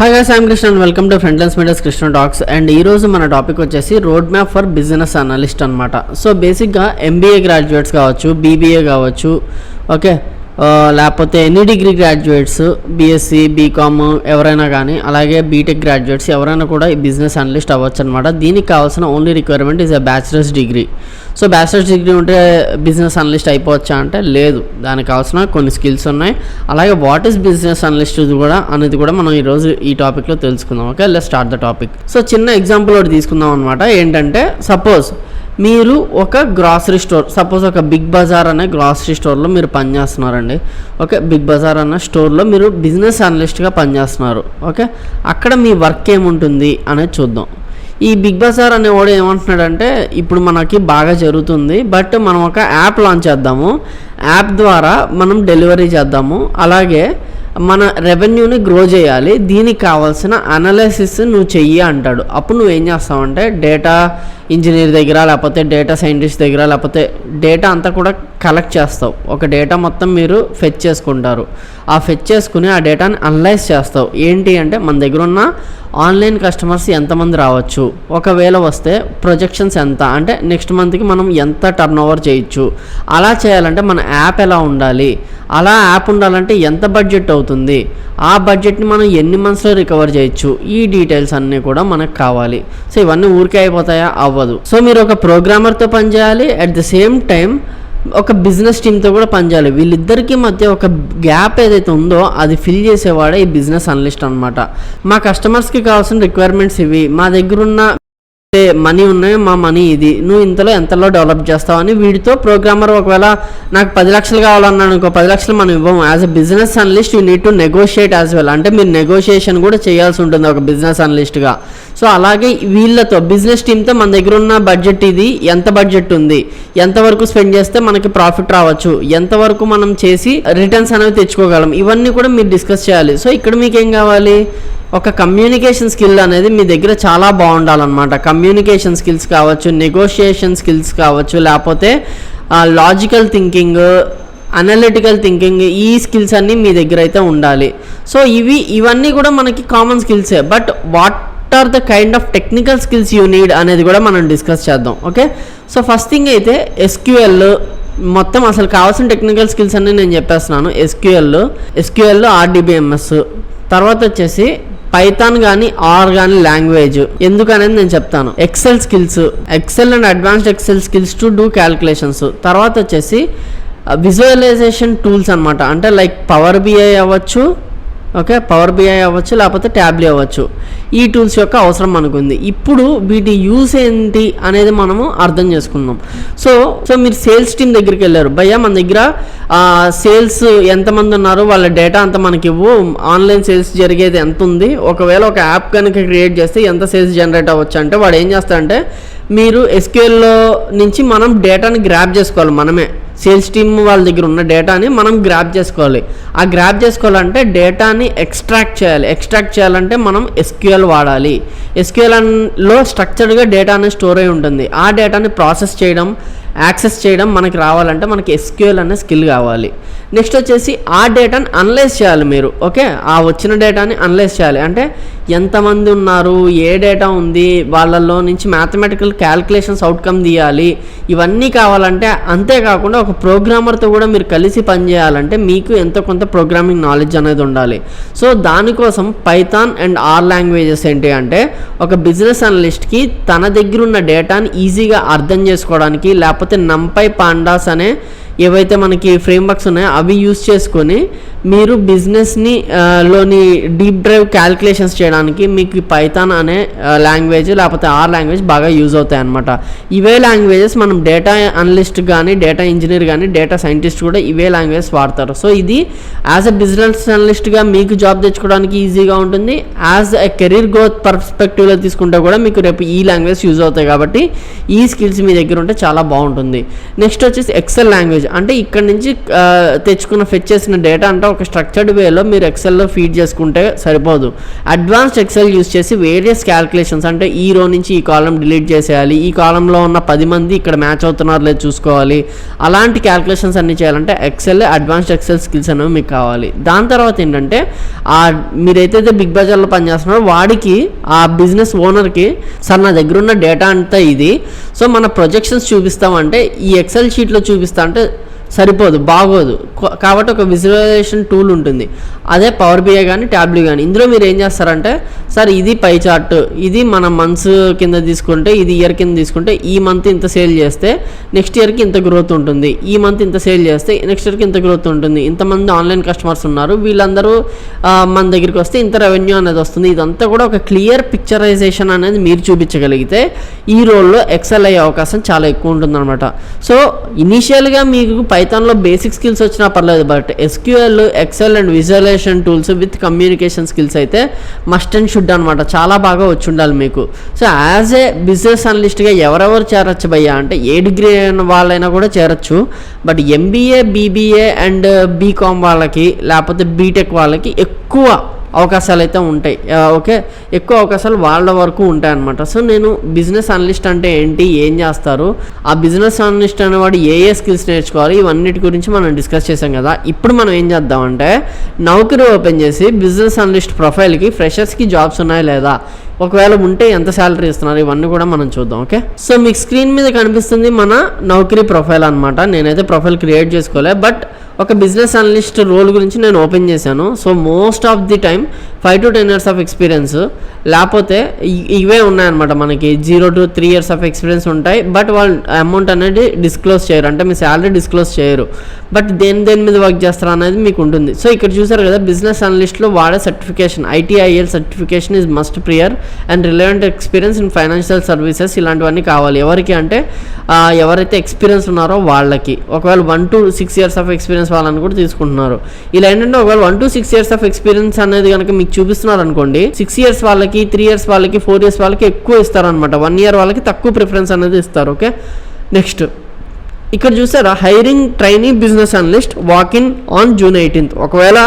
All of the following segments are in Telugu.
Hi guys, I'm Krishna and welcome to frontlines media's Krishna talks. And ఈరోజు మన టాపిక్ వచ్చేసి road map for business analyst అనమాట. సో బేసిక్గా ఎంబీఏ గ్రాడ్యుయేట్స్ కావచ్చు, బీబీఏ కావచ్చు, ఓకే, లేకపోతే any degree graduates, BSc, BCom ఎవరైనా కానీ, అలాగే బీటెక్ గ్రాడ్యుయేట్స్ ఎవరైనా కూడా ఈ బిజినెస్ అనలిస్ట్ అవ్వచ్చు అనమాట. దీనికి కావాల్సిన only requirement is a bachelors degree. So bachelors degree ఉంటే బిజినెస్ అనలిస్ట్ అయిపోవచ్చా అంటే లేదు, దానికి కావాల్సిన కొన్ని స్కిల్స్ ఉన్నాయి. అలాగే వాట్ ఈస్ బిజినెస్ అనలిస్ట్ కూడా అనేది కూడా మనం ఈరోజు ఈ టాపిక్లో తెలుసుకుందాం. Okay, let's start the topic. So చిన్న ఎగ్జాంపుల్ ఒకటి తీసుకుందాం అనమాట. ఏంటంటే సపోజ్ మీరు ఒక గ్రాసరీ స్టోర్, సపోజ్ ఒక బిగ్ బజార్ అనే గ్రాసరీ స్టోర్లో మీరు పనిచేస్తున్నారండి. ఓకే, బిగ్ బజార్ అన్న స్టోర్లో మీరు బిజినెస్ అనలిస్ట్గా పనిచేస్తున్నారు. ఓకే, అక్కడ మీ వర్క్ ఏముంటుంది అనేది చూద్దాం. ఈ బిగ్ బజార్ అనేవాడు ఏమంటున్నాడంటే, ఇప్పుడు మనకి బాగా జరుగుతుంది, బట్ మనం ఒక యాప్ లాంచ్ చేద్దాము, యాప్ ద్వారా మనం డెలివరీ చేద్దాము, అలాగే మన రెవెన్యూని గ్రో చేయాలి, దీనికి కావాల్సిన అనాలిసిస్ నువ్వు చెయ్యి అంటాడు. అప్పుడు నువ్వేం చేస్తావంటే డేటా ఇంజనీర్ దగ్గర, లేకపోతే డేటా సైంటిస్ట్ దగ్గర, లేకపోతే డేటా అంతా కూడా కలెక్ట్ చేస్తావు. ఒక డేటా మొత్తం మీరు ఫెచ్ చేసుకుంటారు. ఆ ఫెచ్ చేసుకుని ఆ డేటాని అనలైజ్ చేస్తావు. ఏంటి అంటే మన దగ్గర ఉన్న ఆన్లైన్ కస్టమర్స్ ఎంతమంది రావచ్చు, ఒకవేళ వస్తే ప్రొజెక్షన్స్ ఎంత, అంటే నెక్స్ట్ మంత్కి మనం ఎంత టర్న్ ఓవర్ చేయొచ్చు, అలా చేయాలంటే మన యాప్ ఎలా ఉండాలి, అలా యాప్ ఉండాలంటే ఎంత బడ్జెట్ అవుతుంది, ఆ బడ్జెట్ని మనం ఎన్ని మంత్స్లో రికవర్ చేయొచ్చు, ఈ డీటెయిల్స్ అన్నీ కూడా మనకు కావాలి. సో ఇవన్నీ ఊరికే అయిపోతాయా? అవ్వదు. సో మీరు ఒక ప్రోగ్రామర్తో పనిచేయాలి, అట్ ద సేమ్ టైం ఒక బిజినెస్ టీమ్తో కూడా పనిచేయాలి. వీళ్ళిద్దరికీ మధ్య ఒక గ్యాప్ ఏదైతే ఉందో అది ఫిల్ చేసేవాడే ఈ బిజినెస్ అనలిస్ట్ అనమాట. మా కస్టమర్స్కి కావాల్సిన రిక్వైర్మెంట్స్ ఇవి, మా దగ్గర ఉన్న మనీ ఉన్నాయి, మా మనీ ఇది, నువ్వు ఇంతలో ఎంతలో డెవలప్ చేస్తావు అని వీడితో ప్రోగ్రామర్ ఒకవేళ నాకు 10 లక్షలు కావాలన్నాను అనుకో, 10 లక్షలు మనం ఇవ్వము. As a business analyst you need to negotiate as well, అంటే మీరు నెగోషియేషన్ కూడా చేయాల్సి ఉంటుంది ఒక బిజినెస్ అనలిస్ట్గా. సో అలాగే వీళ్ళతో బిజినెస్ టీమ్తో మన దగ్గర ఉన్న బడ్జెట్ ఇది, ఎంత బడ్జెట్ ఉంది, ఎంతవరకు స్పెండ్ చేస్తే మనకి ప్రాఫిట్ రావచ్చు, ఎంతవరకు మనం చేసి రిటర్న్స్ అనేవి తెచ్చుకోగలం, ఇవన్నీ కూడా మీరు డిస్కస్ చేయాలి. సో ఇక్కడ మీకు ఏం కావాలి, ఒక కమ్యూనికేషన్ స్కిల్ అనేది మీ దగ్గర చాలా బాగుండాలన్నమాట. కమ్యూనికేషన్ స్కిల్స్ కావచ్చు, నెగోషియేషన్ స్కిల్స్ కావచ్చు, లేకపోతే లాజికల్ థింకింగ్, అనలిటికల్ థింకింగ్, ఈ స్కిల్స్ అన్నీ మీ దగ్గర అయితే ఉండాలి. సో ఇవన్నీ కూడా మనకి కామన్ స్కిల్సే, but what are the kind of technical skills you need అనేది కూడా మనం డిస్కస్ చేద్దాం. ఓకే, సో ఫస్ట్ థింగ్ అయితే ఎస్క్యూఎల్, మొత్తం అసలు కావాల్సిన టెక్నికల్ స్కిల్స్ అన్నీ నేను చెప్పేస్తున్నాను. ఎస్క్యూఎల్, ఆర్డిబిఎంఎస్, తర్వాత వచ్చేసి పైథాన్ కానీ ఆర్ కానీ లాంగ్వేజ్, ఎందుకనేది నేను చెప్తాను. Excel and advanced Excel skills to do calculations. తర్వాత వచ్చేసి విజువలైజేషన్ టూల్స్ అనమాట, అంటే లైక్ పవర్ బిఐ అవ్వచ్చు, ఓకే, పవర్ బిఐ అవ్వచ్చు, లేకపోతే ట్యాబ్లీ అవ్వచ్చు. ఈ టూల్స్ యొక్క అవసరం మనకు ఉంది. ఇప్పుడు వీటి యూస్ ఏంటి అనేది మనము అర్థం చేసుకుందాం. సో మీరు సేల్స్ టీమ్ దగ్గరికి వెళ్ళారు, భయ్యా మన దగ్గర సేల్స్ ఎంతమంది ఉన్నారు, వాళ్ళ డేటా అంతా మనకి ఇవ్వు, ఆన్లైన్ సేల్స్ జరిగేది ఎంత ఉంది, ఒకవేళ ఒక యాప్ కనుక క్రియేట్ చేస్తే ఎంత సేల్స్ జనరేట్ అవ్వచ్చు అంటే వాడు ఏం చేస్తాడంటే, మీరు ఎస్క్యూఎల్లో నుంచి మనం డేటాని గ్రాప్ చేసుకోవాలి. మనమే సేల్స్ టీమ్ వాళ్ళ దగ్గర ఉన్న డేటాని మనం గ్రాప్ చేసుకోవాలి. ఆ గ్రాప్ చేసుకోవాలంటే డేటాని ఎక్స్ట్రాక్ట్ చేయాలంటే మనం ఎస్క్యూఎల్ వాడాలి. ఎస్క్యూఎల్లో స్ట్రక్చర్డ్గా డేటా అనేది స్టోర్ అయి ఉంటుంది. ఆ డేటాని ప్రాసెస్ చేయడం, యాక్సెస్ చేయడం మనకి రావాలంటే మనకి ఎస్క్యూఎల్ అనే స్కిల్ కావాలి. నెక్స్ట్ వచ్చేసి ఆ డేటాని అనలైజ్ చేయాలి మీరు. ఓకే, ఆ వచ్చిన డేటాని అనలైజ్ చేయాలి, అంటే ఎంతమంది ఉన్నారు, ఏ డేటా ఉంది, వాళ్ళల్లో నుంచి మ్యాథమెటికల్ క్యాల్కులేషన్స్ అవుట్కమ్ తీయాలి. ఇవన్నీ కావాలంటే, అంతేకాకుండా ఒక ప్రోగ్రామర్తో కూడా మీరు కలిసి పనిచేయాలంటే మీకు ఎంతో కొంత ప్రోగ్రామింగ్ నాలెడ్జ్ అనేది ఉండాలి. సో దానికోసం పైథాన్ అండ్ ఆర్ లాంగ్వేజెస్ ఏంటి అంటే, ఒక బిజినెస్ అనలిస్ట్కి తన దగ్గర ఉన్న డేటాని ఈజీగా అర్థం చేసుకోవడానికి, లేకపోతే నంపై పాండాస్ అనే ఏవైతే మనకి ఫ్రేమ్వర్క్స్ ఉన్నాయో అవి యూజ్ చేసుకొని మీరు బిజినెస్ని లోని డీప్ డ్రైవ్ క్యాల్కులేషన్స్ చేయడానికి మీకు పైథాన్ అనే లాంగ్వేజ్, లేకపోతే ఆర్ లాంగ్వేజ్ బాగా యూజ్ అవుతాయి అన్నమాట. ఇవే లాంగ్వేజెస్ మనం డేటా అనలిస్ట్ కానీ, డేటా ఇంజనీర్ కానీ, డేటా సైంటిస్ట్ కూడా ఇవే లాంగ్వేజెస్ వాడతారు. సో ఇది యాజ్ ఎ బిజినెస్ అనలిస్ట్గా మీకు జాబ్ తెచ్చుకోవడానికి ఈజీగా ఉంటుంది. యాజ్ ఎ కెరీర్ గ్రోత్ పర్స్పెక్టివ్లో తీసుకుంటే కూడా మీకు రేపు ఈ లాంగ్వేజ్ యూజ్ అవుతాయి. కాబట్టి ఈ స్కిల్స్ మీ దగ్గర ఉంటే చాలా బాగుంటుంది. నెక్స్ట్ వచ్చేసి ఎక్సెల్ లాంగ్వేజ్, అంటే ఇక్కడ నుంచి ఫెచ్ చేసిన డేటా అంటే ఒక స్ట్రక్చర్డ్ వేలో మీరు ఎక్సెల్లో ఫీడ్ చేసుకుంటే సరిపోదు. అడ్వాన్స్డ్ ఎక్సెల్ యూస్ చేసి వేరియస్ క్యాలిక్యులేషన్స్, అంటే ఈ రో నుంచి ఈ కాలం డిలీట్ చేసేయాలి, ఈ కాలంలో ఉన్న 10 మంది ఇక్కడ మ్యాచ్ అవుతున్నారు లేదు చూసుకోవాలి, అలాంటి క్యాలిక్యులేషన్స్ అన్ని చేయాలంటే ఎక్సెల్, అడ్వాన్స్డ్ ఎక్సెల్ స్కిల్స్ అనేవి మీకు కావాలి. దాని తర్వాత ఏంటంటే మీరైతే బిగ్ బజార్లో పనిచేస్తున్నారో వాడికి, ఆ బిజినెస్ ఓనర్కి, సార్ నా దగ్గర ఉన్న డేటా అంతా ఇది, సో మన ప్రొజెక్షన్స్ చూపిస్తామంటే ఈ ఎక్సెల్ షీట్లో చూపిస్తా అంటే సరిపోదు, బాగోదు. కాబట్టి ఒక విజువలైజేషన్ టూల్ ఉంటుంది, అదే పవర్ బిఐ కానీ ట్యాబ్లెట్ కానీ. ఇందులో మీరు ఏం చేస్తారంటే, సార్ ఇది పై చార్ట్, ఇది మన మంత్స్ కింద తీసుకుంటే, ఇది ఇయర్ కింద తీసుకుంటే, ఈ మంత్ ఇంత సేల్ చేస్తే నెక్స్ట్ ఇయర్కి ఇంత గ్రోత్ ఉంటుంది, ఈ మంత్ ఇంత సేల్ చేస్తే నెక్స్ట్ ఇయర్కి ఇంత గ్రోత్ ఉంటుంది, ఇంతమంది ఆన్లైన్ కస్టమర్స్ ఉన్నారు, వీళ్ళందరూ మన దగ్గరికి వస్తే ఇంత రెవెన్యూ అనేది వస్తుంది. ఇదంతా కూడా ఒక క్లియర్ పిక్చరైజేషన్ అనేది మీరు చూపించగలిగితే ఈ రోల్లో ఎక్సెల్ అయ్యే అవకాశం చాలా ఎక్కువ ఉంటుందన్నమాట. సో ఇనీషియల్గా మీకు పైథాన్లో బేసిక్ స్కిల్స్ వచ్చినా పర్లేదు, but SQL, Excel and visualization tools with communication skills అయితే మస్ట్ అండ్ షుడ్ అనమాట, చాలా బాగా వచ్చి ఉండాలి మీకు. సో యాజ్ ఏ బిజినెస్ అనలిస్ట్గా ఎవరెవరు చేరొచ్చు భయ్యా అంటే, ఏ డిగ్రీ అయిన వాళ్ళైనా కూడా చేరొచ్చు, but MBA, BBA and BCom వాళ్ళకి, లేకపోతే బీటెక్ వాళ్ళకి ఎక్కువ అవకాశాలు అయితే ఉంటాయి. ఓకే, ఎక్కువ అవకాశాలు వాళ్ళ వరకు ఉంటాయి అన్నమాట. సో నేను బిజినెస్ అనలిస్ట్ అంటే ఏంటి, ఏం చేస్తారు, ఆ బిజినెస్ అనలిస్ట్ అనేవాడు ఏ స్కిల్స్ నేర్చుకోవాలి, ఇవన్నిటి గురించి మనం డిస్కస్ చేసాం కదా. ఇప్పుడు మనం ఏం చేద్దామంటే, నౌకరీ ఓపెన్ చేసి బిజినెస్ అనలిస్ట్ ప్రొఫైల్కి ఫ్రెషర్స్కి జాబ్స్ ఉన్నాయా లేదా, ఒకవేళ ఉంటే ఎంత శాలరీ ఇస్తున్నారు, ఇవన్నీ కూడా మనం చూద్దాం. ఓకే, సో మీకు స్క్రీన్ మీద కనిపిస్తుంది మన నౌకరీ ప్రొఫైల్ అనమాట. నేనైతే ప్రొఫైల్ క్రియేట్ చేసుకోలే, బట్ ఒక బిజినెస్ అనలిస్ట్ రోల్ గురించి నేను ఓపెన్ చేశాను. So most of the time 5 to 10 years of experience, లేకపోతే ఇవే ఉన్నాయన్నమాట. మనకి 0 to 3 years ఆఫ్ ఎక్స్పీరియన్స్ ఉంటాయి, బట్ వాళ్ళు అమౌంట్ అనేది డిస్క్లోజ్ చేయరు, అంటే మీ శాలరీ డిస్క్లోజ్ చేయరు, బట్ దేని మీద వర్క్ చేస్తారా అనేది మీకు ఉంటుంది. సో ఇక్కడ చూసారు కదా, బిజినెస్ అనలిస్ట్లో వాడే certification ITIL certification is must prior and relevant experience in financial services, ఇలాంటివన్నీ కావాలి. ఎవరికి అంటే ఎవరైతే ఎక్స్పీరియన్స్ ఉన్నారో వాళ్ళకి. ఒకవేళ 1 to 6 years ఆఫ్ ఎక్స్పీరియన్స్ వాళ్ళని కూడా తీసుకుంటున్నారు. ఇలా ఏంటంటే ఒకవేళ 1 to 6 years ఆఫ్ ఎక్స్పీరియన్స్ అనేది కనుక మీకు చూపిస్తున్నారు అనుకోండి, 6 years వాళ్ళకి, 3 years వాళ్ళకి, 4 years వాళ్ళకి ఎక్కువ ఇస్తారనమాట, 1 year వాళ్ళకి తక్కువ ప్రిఫరెన్స్ అనేది ఇస్తారు. ఓకే, నెక్స్ట్ ఇక్కడ చూసారా, hiring trainee business analyst walk-in on June 18th. ఒకవేళ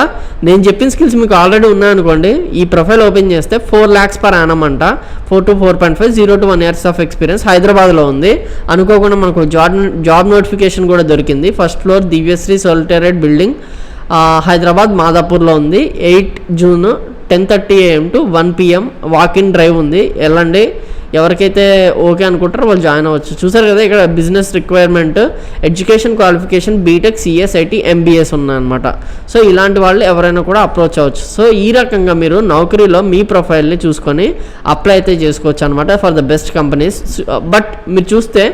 నేను చెప్పిన స్కిల్స్ మీకు ఆల్రెడీ ఉన్నాయనుకోండి, ఈ ప్రొఫైల్ ఓపెన్ చేస్తే 4 lakhs per annum అంట, 4 to 4.5, 0 to 1 years of experience. హైదరాబాద్లో ఉంది. అనుకోకుండా మనకు జాబ్ నోటిఫికేషన్ కూడా దొరికింది. First floor Divyasree solitaire building, Hyderabad మాదాపూర్లో ఉంది. 8 June 10:30 AM to 1 PM walk in drive ఉంది, వెళ్ళండి. ఎవరికైతే ఓకే అనుకుంటారో వాళ్ళు జాయిన్ అవ్వచ్చు. చూసారు కదా, ఇక్కడ business requirement, education qualification BTech, CSIT, MBS ఉన్నాయన్నమాట. సో ఇలాంటి వాళ్ళు ఎవరైనా కూడా అప్రోచ్ అవ్వచ్చు. సో ఈ రకంగా మీరు నౌకరీలో మీ ప్రొఫైల్ని చూసుకొని అప్లై అయితే చేసుకోవచ్చు అనమాట for the best companies. But మీరు చూస్తే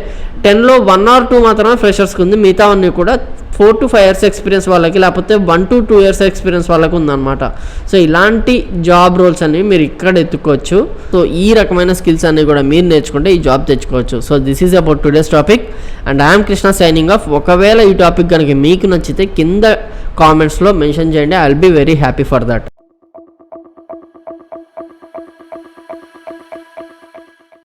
10లో 1 or 2 మాత్రమే ఫ్రెషర్స్కి ఉంది, మిగతా అన్నీ కూడా 4 to 5 years ఎక్స్పీరియన్స్ వాళ్ళకి, లేకపోతే 1 to 2 years ఎక్స్పీరియన్స్ వాళ్ళకి ఉందన్నమాట. సో ఇలాంటి జాబ్ రోల్స్ అన్ని మీరు ఇక్కడ ఎత్తుకోవచ్చు. సో ఈ రకమైన స్కిల్స్ అన్ని కూడా మీరు నేర్చుకుంటే ఈ జాబ్ తెచ్చుకోవచ్చు. So this is about today's topic and I'm Krishna signing off. ఒకవేళ ఈ టాపిక్ కనుక మీకు నచ్చితే కింద కామెంట్స్లో మెన్షన్ చేయండి, I will be very happy for that.